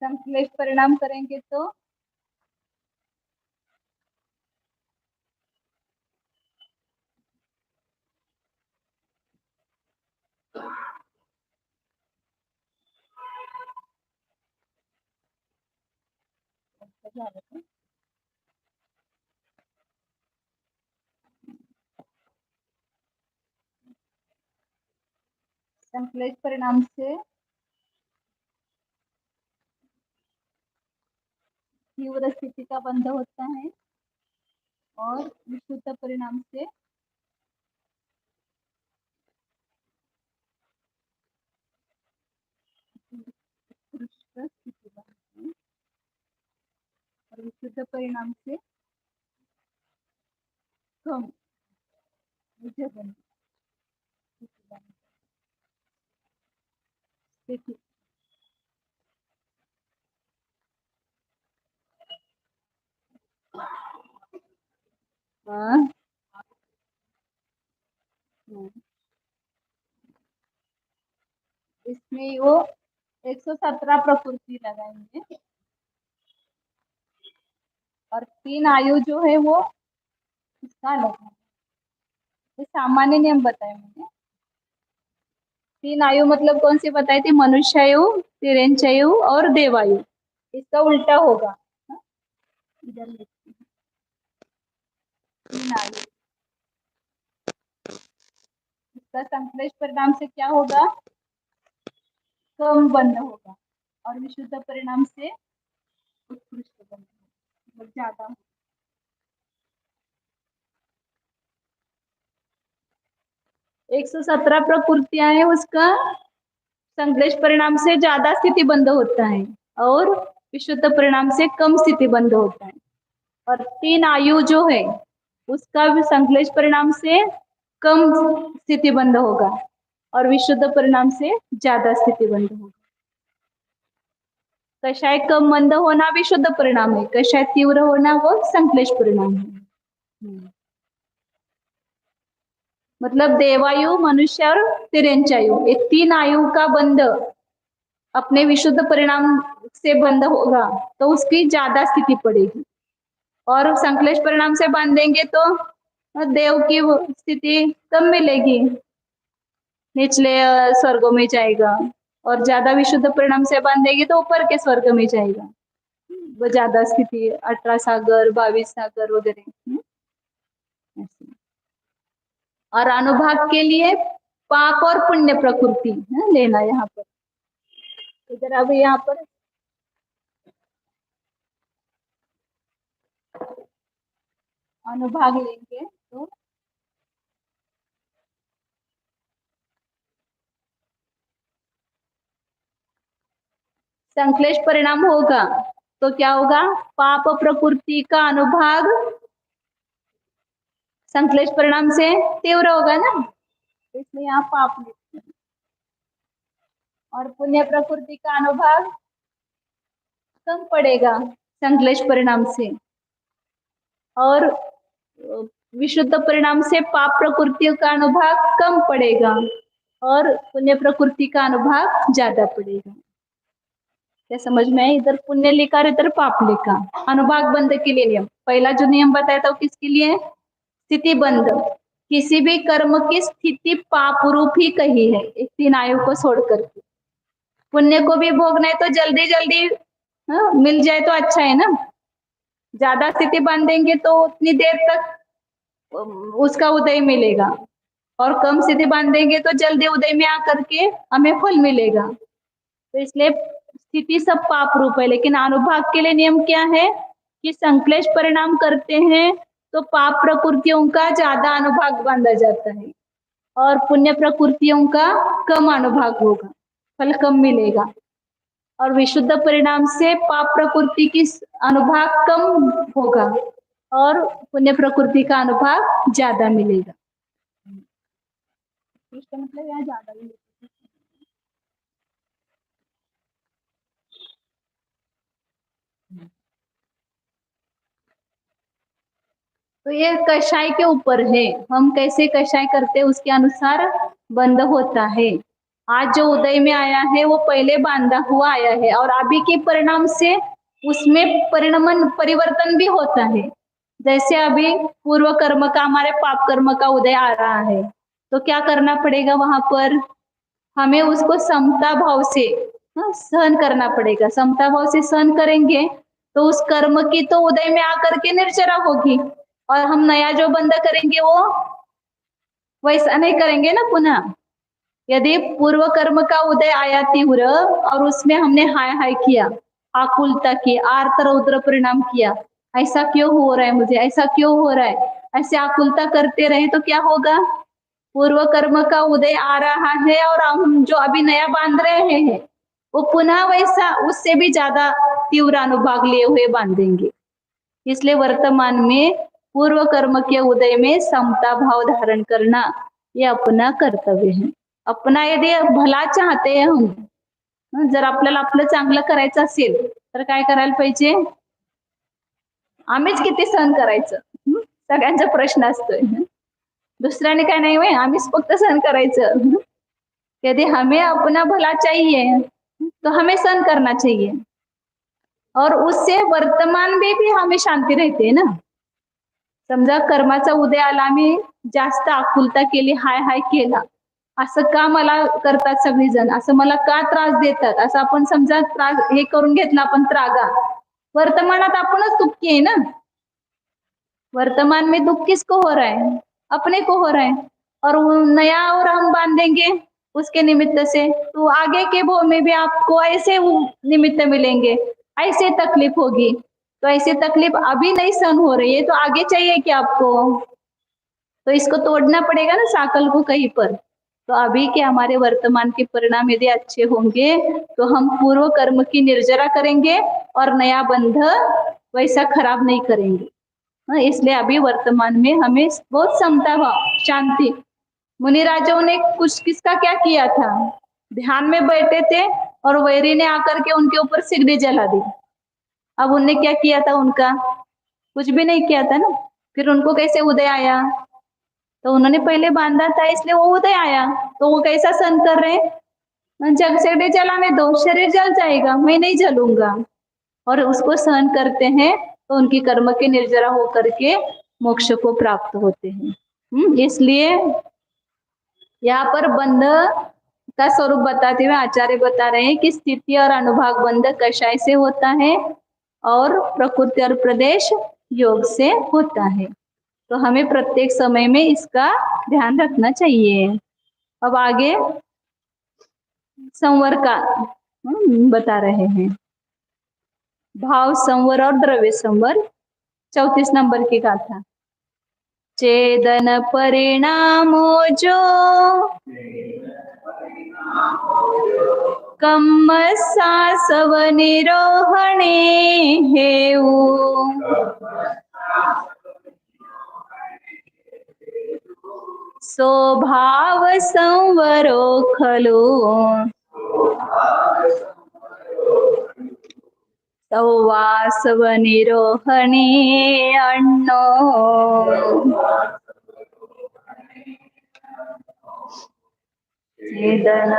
संश्लेष परिणाम करेंगे तो संश्लेष परिणाम से तीव्र स्थिति का बंध होता है और विशुद्ध परिणाम से उत्कृष्ट स्थिति बनती है और विशुद्ध परिणाम से कम विजय स्थिति। हाँ। इसमें वो 117 प्रकृति लगाएंगे और 3 आयु जो है वो इसका लगा, ये सामान्य नियम बताए मैंने। 3 आयु मतलब कौन सी बताई थी? मनुष्यायु, तिर्यंचायु और देवायु। इसका उल्टा होगा। हाँ? इधर लिखती हूँ। 3 आयु, इसका संश्लेष परिणाम से क्या होगा? कम बंध होगा और विशुद्ध परिणाम से उत्कृष्ट बंध होगा, मतलब ज्यादा। 117 प्रकृतियां है, उसका संश्लेष परिणाम से ज्यादा स्थिति बंध होता है और विशुद्ध परिणाम से कम स्थिति बंध होता है। और 3 आयु जो है उसका भी संश्लेष परिणाम से कम स्थिति बंध होगा और विशुद्ध परिणाम से ज्यादा स्थिति बंध होगा। कषाय कम मंद होना विशुद्ध परिणाम है, कषाय तीव्र होना वो संश्लेष परिणाम है। मतलब देवायु, मनुष्य और तिर्यंचायु, ये 3 आयु का बंध अपने विशुद्ध परिणाम से बंध होगा तो उसकी ज्यादा स्थिति पड़ेगी और संश्लेष परिणाम से बांधेंगे तो देव की स्थिति कम मिलेगी, निचले स्वर्गों में जाएगा। और ज्यादा विशुद्ध परिणाम से बांधेगी तो ऊपर के स्वर्ग में जाएगा, वो ज्यादा स्थिति 18 सागर, 22 सागर वगैरह। और अनुभाग के लिए पाप और पुण्य प्रकृति लेना। यहाँ पर इधर अब यहाँ पर अनुभाग लेंगे तो संश्लेष परिणाम होगा। तो क्या होगा, पाप प्रकृति का अनुभाग संश्लेष परिणाम से तीव्र होगा ना, तो इसलिए यहाँ पाप लिखते हैं। और पुण्य प्रकृति का अनुभाग कम पड़ेगा संश्लेष परिणाम से, और विशुद्ध परिणाम से पाप प्रकृति का अनुभाग कम पड़ेगा और पुण्य प्रकृति का अनुभाग ज्यादा पड़ेगा। क्या समझ में है? इधर पुण्य लिखा और इधर पाप लिखा। अनुभाग बंध के लिए नियम, पहला जो नियम बताया था वो किसके लिए? स्थिति बंध। किसी भी कर्म की स्थिति पाप रूप ही कही है, इस 3 आयु को छोड़ करके। पुण्य को भी भोगना है तो जल्दी जल्दी मिल जाए तो अच्छा है ना। ज्यादा स्थिति बांधेंगे तो उतनी देर तक उसका उदय मिलेगा, और कम स्थिति बांधेंगे तो जल्दी उदय में आकर के हमें फल मिलेगा। तो इसलिए स्थिति सब पाप रूप है, लेकिन अनुभाग के लिए नियम क्या है कि संश्लेष परिणाम करते हैं तो पाप प्रकृतियों का ज्यादा अनुभाग बांधा जाता है और पुण्य प्रकृतियों का कम अनुभाग होगा, फल कम मिलेगा। और विशुद्ध परिणाम से पाप प्रकृति की अनुभाग कम होगा और पुण्य प्रकृति का अनुभाग ज्यादा मिलेगा। इसका मतलब यहाँ ज्यादा मिलेगा। तो ये कषाय के ऊपर है, हम कैसे कषाय करते हैं उसके अनुसार बंद होता है। आज जो उदय में आया है वो पहले बांधा हुआ आया है, और अभी के परिणाम से उसमें परिणमन परिवर्तन भी होता है। जैसे अभी पूर्व कर्म का, हमारे पाप कर्म का उदय आ रहा है, तो क्या करना पड़ेगा वहां पर? हमें उसको समता भाव से सहन करना पड़ेगा। समता भाव से सहन करेंगे तो उस कर्म की तो उदय में आकर के निर्जरा होगी, और हम नया जो बंद करेंगे वो वैसा नहीं करेंगे ना पुनः। यदि पूर्व कर्म का उदय आया तीव्र और उसमें हमने हाय हाय किया, आकुलता की, आर्त रौद्र परिणाम किया, ऐसा क्यों हो रहा है मुझे, ऐसा क्यों हो रहा है, ऐसे आकुलता करते रहे तो क्या होगा? पूर्व कर्म का उदय आ रहा है और हम जो अभी नया बांध रहे हैं वो पुनः वैसा उससे भी ज्यादा तीव्र अनुभाग लिए हुए बांधेंगे। इसलिए वर्तमान में पूर्व कर्म के उदय में समता भाव धारण करना ये अपना कर्तव्य है। अपना यदि भला चाहते हैं हम, जर आपल्याला आपलं चांगलं करायचं असेल तर काय करायला पाहिजे? आम्हीच किती सहन करायचं, सगळ्यांचा प्रश्न असतोय। दुसऱ्याने काय नाही, आम्हीच फक्त सहन करायचं। यदि हमें अपना भला चाहिए तो हमें सहन करना चाहिए, और उससे वर्तमान में भी हमें शांती रहते है ना। समजा कर्माचा उदय आला, आम्ही जास्त आकुलता केली, हाय हाय केला, असं का मला करतात सगळीजण, असं मला का त्रास देतात, असं आपण समजा त्रास हे करून घेतला आपण त्रागा, वर्तमानात आपणच दुःखी है ना। वर्तमान में दुख किसको हो रहा है? अपने को हो रहा है, और नया और हम बांधेंगे उसके निमित्त से, तो आगे के भव में भी आपको ऐसे निमित्त मिलेंगे, ऐसे तकलीफ होगी। तो ऐसी तकलीफ अभी नहीं सहन हो रही है तो आगे चाहिए क्या आपको? तो इसको तोड़ना पड़ेगा ना साकल को कहीं पर। तो अभी के हमारे वर्तमान के परिणाम यदि अच्छे होंगे तो हम पूर्व कर्म की निर्जरा करेंगे और नया बंध वैसा खराब नहीं करेंगे। इसलिए अभी वर्तमान में हमें बहुत समता भाव, शांति। मुनिराजाओं ने कुछ किसका क्या किया था? ध्यान में बैठे थे और वैरी ने आकर के उनके ऊपर सिगड़ी जला दी। अब उनने क्या किया था? उनका कुछ भी नहीं किया था ना। फिर उनको कैसे उदय आया? तो उन्होंने पहले बांधा था इसलिए वो उदय आया। तो वो कैसा सहन कर रहे हैं? जग सिगड़ी जलाने दो, शरीर जल जाएगा, मैं नहीं जलूंगा, और उसको सहन करते हैं तो उनकी कर्म के निर्जरा होकर के मोक्ष को प्राप्त होते हैं। इसलिए यहाँ पर बंध का स्वरूप बताते हुए आचार्य बता रहे हैं कि स्थिति और अनुभाग बंध कषाय से होता है और प्रकृति और प्रदेश योग से होता है। तो हमें प्रत्येक समय में इसका ध्यान रखना चाहिए। अब आगे संवर का बता रहे हैं। भाव संवर और द्रव्य संवर 34 नंबर की गाथा। चेदन परिणामो जो कम्मसासव निरोहणे हेऊ स्वभाव संवरो खलो सौवासव निरोहणे अण्णो चेदन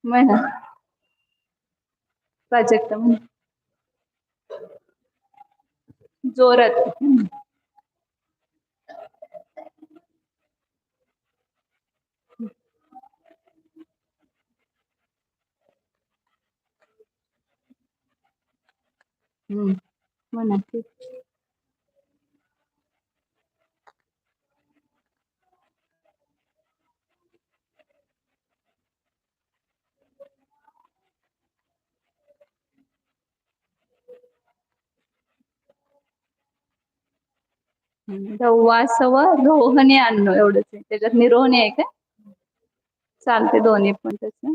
म्हणा प्राजक्त म्हणा जोरात म्हणा वासव रोहणे आणणं एवढंच आहे, त्याच्यात निरोहणे आहे का? चालते दोन्ही पण तसं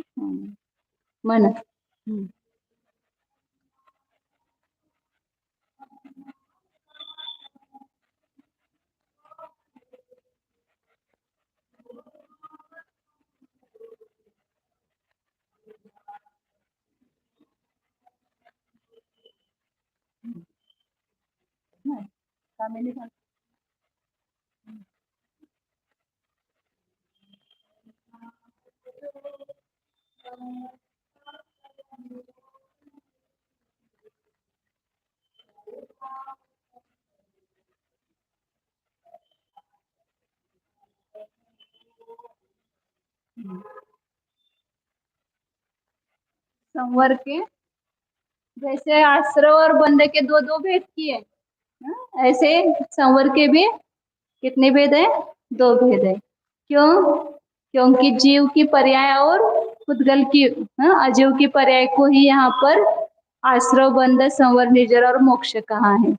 म्हणा. संवर के जैसे आश्रव और बंध के दो दो भेद किए, ऐसे संवर के भी कितने भेद है? दो भेद है. क्यों? क्योंकि जीव की पर्याय और पुद्गल की अजीव की पर्याय को ही यहाँ पर आश्रव बंध संवर निर्जर और मोक्ष कहा है.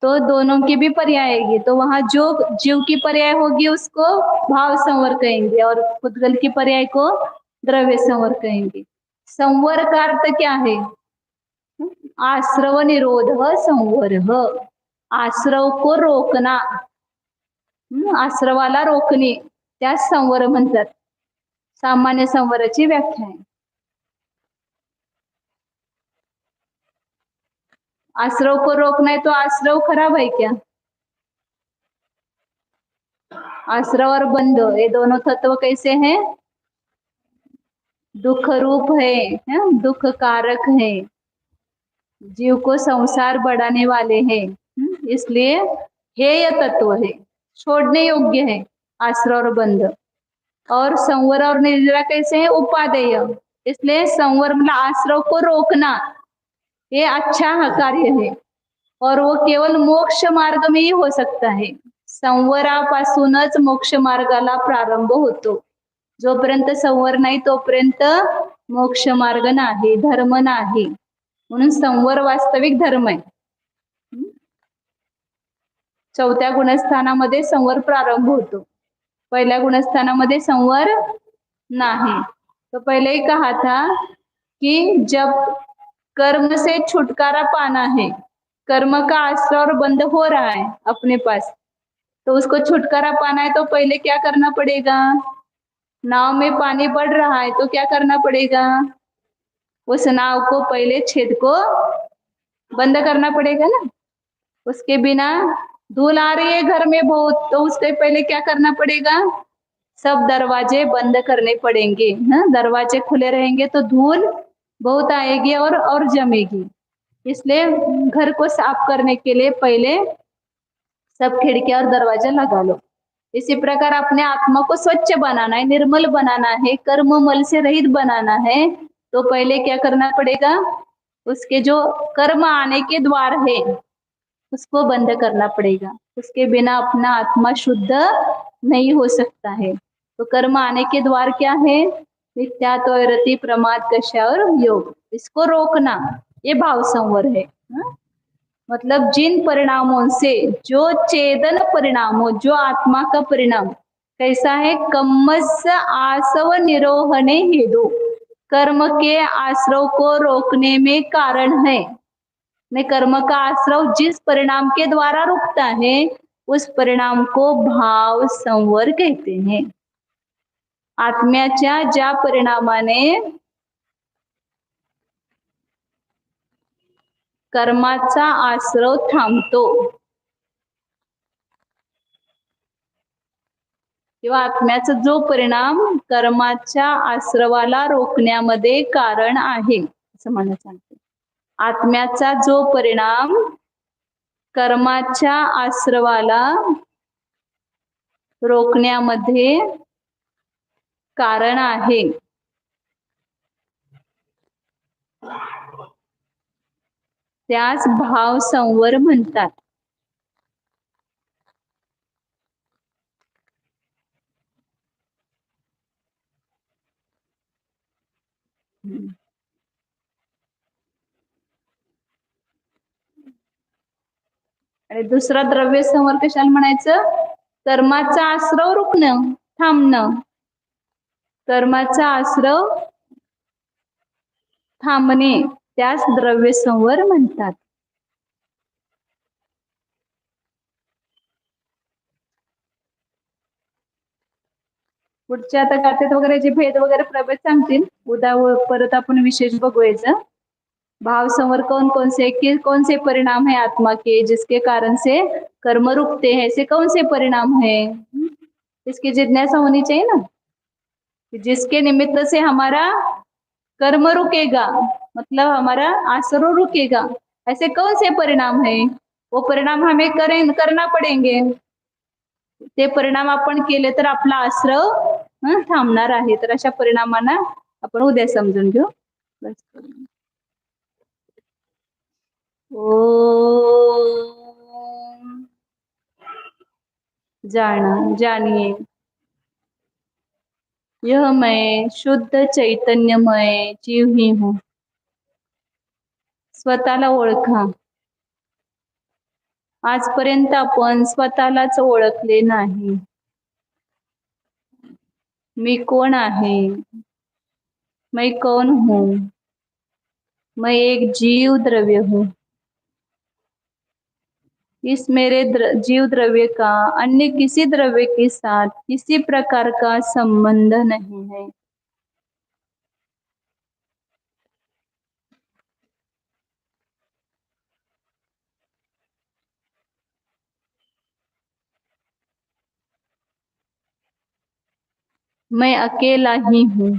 तो दोनों की भी पर्याय आएगी, तो वहां जो जीव की पर्याय होगी उसको भाव संवर कहेंगे और पुद्गल की पर्याय को द्रव्य संवर कहेंगे. संवर का अर्थ क्या है? आश्रव निरोध संवर. आश्रव को रोकना, आश्रवाला रोखणे त्या संवर म्हणतात. सामान्य संवराची व्याख्या आहे. आश्रव को रोकना है तो आश्रव खराब है क्या? आश्रव और बंध ये दोनों तत्व कैसे हैं? दुख रूप है, दुख कारक है, जीव को संसार बढ़ाने वाले हैं, इसलिए हेय तत्व है, छोड़ने योग्य है आश्रव और बंध. और संवर और निर्जरा कैसे है? उपादेय. इसलिए संवर मतलब आश्रव को रोकना, ये अच्छा कार्य है और वो केवल मोक्ष मार्ग में ही हो सकता है. संवरापासूनच मोक्ष मार्गाला प्रारंभ होतो. जोपर्यंत संवर नाही तोपर्यंत मोक्ष मार्ग नाही, धर्म नाही. म्हणून संवर वास्तविक धर्म आहे. चौथ्या गुणस्थानामध्ये संवर प्रारंभ होतो, पहिल्या गुणस्थानामध्ये संवर नहीं. तो पहले ही कहा था कि जब कर्म से छुटकारा पाना है, कर्म का आश्रय और बंध हो रहा है अपने पास, तो उसको छुटकारा पाना है तो पहले क्या करना पड़ेगा? नाव में पानी बढ़ रहा है तो क्या करना पड़ेगा? उस नाव को पहले छेद को बंद करना पड़ेगा ना. उसके बिना धूल आ रही है घर में बहुत, तो उससे पहले क्या करना पड़ेगा? सब दरवाजे बंद करने पड़ेंगे. दरवाजे खुले रहेंगे तो धूल बहुत आएगी और जमेगी. इसलिए घर को साफ करने के लिए पहले सब खिड़कियां और दरवाजा लगा लो. इसी प्रकार अपने आत्मा को स्वच्छ बनाना है, निर्मल बनाना है, कर्म मल से रहित बनाना है, तो पहले क्या करना पड़ेगा? उसके जो कर्म आने के द्वार है उसको बंद करना पड़ेगा। उसके बिना अपना आत्मा शुद्ध नहीं हो सकता है। तो कर्म आने के द्वार क्या है? मिथ्या, रति, प्रमाद, कषा और योग। इसको रोकना, ये भाव संवर है। मतलब जिन परिणामों से, जो चेतन परिणामों, जो आत्मा का परिणाम कैसा है? कम्मस आसव निरोहने हेतु, कर्म के आश्रव को रोकने में कारण है। में कर्म का आश्रव जिस परिणाम के द्वारा रुकता है, उस परिणाम को भाव संवर कहते हैं। आत्म्याच्या ज्या परिणामाने कर्माचा आश्रव थांबतो किंवा आत्म्याचा जो परिणाम कर्माच्या आश्रवाला रोखण्यामध्ये कारण आहे असं मला सांगते। आत्म्याचा जो परिणाम कर्माच्या आश्रवाला रोखण्यामध्ये कारण आहे, त्यास भाव संवर म्हणतात। आणि दुसरा द्रव्य संवर कशाला म्हणायचं? कर्माचा आश्रव रुकणं, थांबणं। कर्माचा आश्रव थांबणे, त्यास द्रव्य संवर म्हणतात। पुढच्या आता गाथेत वगैरे जे भेद वगैरे प्रभेद सांगतील, उद्या परत आपण विशेष बघूयाचं। भाव संवर कौन से परिणाम है आत्मा के, जिसके कारण से कर्म रुकते हैं, ऐसे कौन से परिणाम है? इसकी जिज्ञासा होनी चाहिए ना, जिसके निमित्त से हमारा कर्म रुकेगा, मतलब हमारा आश्रव रुकेगा। ऐसे कौन से परिणाम है? वो परिणाम हमें करना पड़ेंगे। ते परिणाम आपण केले तर आपला आश्रव थांबणार आहे। तर अशा परिणामांना आपण उद्या समजून घेऊ। ओम जानिए यह मैं शुद्ध चैतन्यमय जीव ही हूँ। स्वतःला ओळखा। आजपर्यंत आपण स्वतःलाच ओळखले नाही। मी कोण आहे? मैं कौन हूँ? मैं एक जीव द्रव्य हूँ। इस मेरे जीव द्रव्य का अन्य किसी द्रव्य के साथ किसी प्रकार का संबंध नहीं है। मैं अकेला ही हूँ,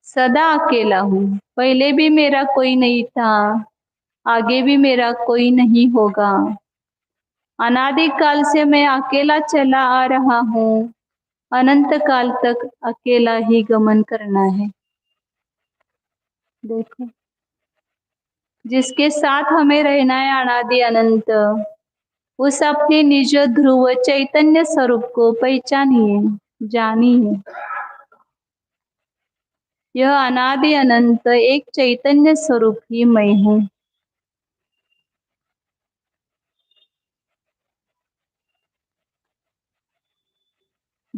सदा अकेला हूँ। पहले भी मेरा कोई नहीं था, आगे भी मेरा कोई नहीं होगा। अनादि काल से मैं अकेला चला आ रहा हूँ, अनंत काल तक अकेला ही गमन करना है। देखो, जिसके साथ हमें रहना है अनादि अनंत, उस अपने निज ध्रुव चैतन्य स्वरूप को पहचानिए, जानिए। यह अनादि अनंत एक चैतन्य स्वरूप ही मैं हूँ।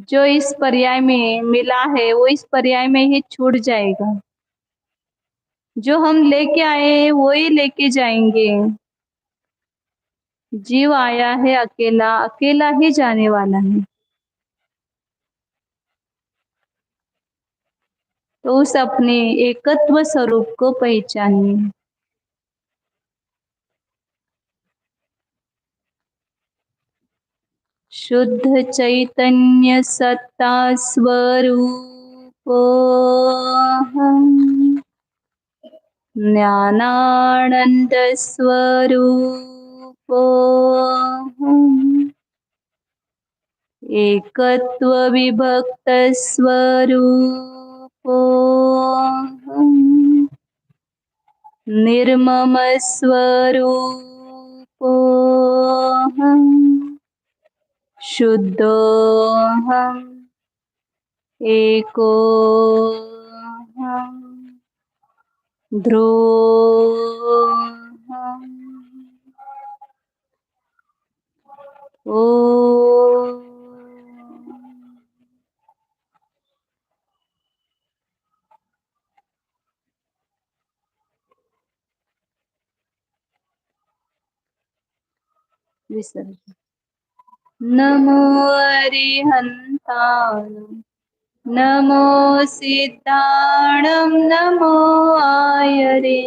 जो इस पर्याय में मिला है वो इस पर्याय में ही छूट जाएगा। जो हम लेके आए हैं वो ही लेके जाएंगे। जीव आया है अकेला, अकेला ही जाने वाला है। तो उस अपने एकत्व स्वरूप को पहचानिए। शुद्ध चैतन्य सत्ता स्वरूपोऽहम्, ज्ञानानंद स्वरूपोऽहम्, एकत्व विभक्त स्वरूपोऽहम्, निर्मम स्वरूपोऽहं शुद्धोऽहम् एकोऽहम् ध्रुवोऽहम् ॐ विसर्जन नमो अरिहन्ताय नमो सिद्धाणं नमो आयर्य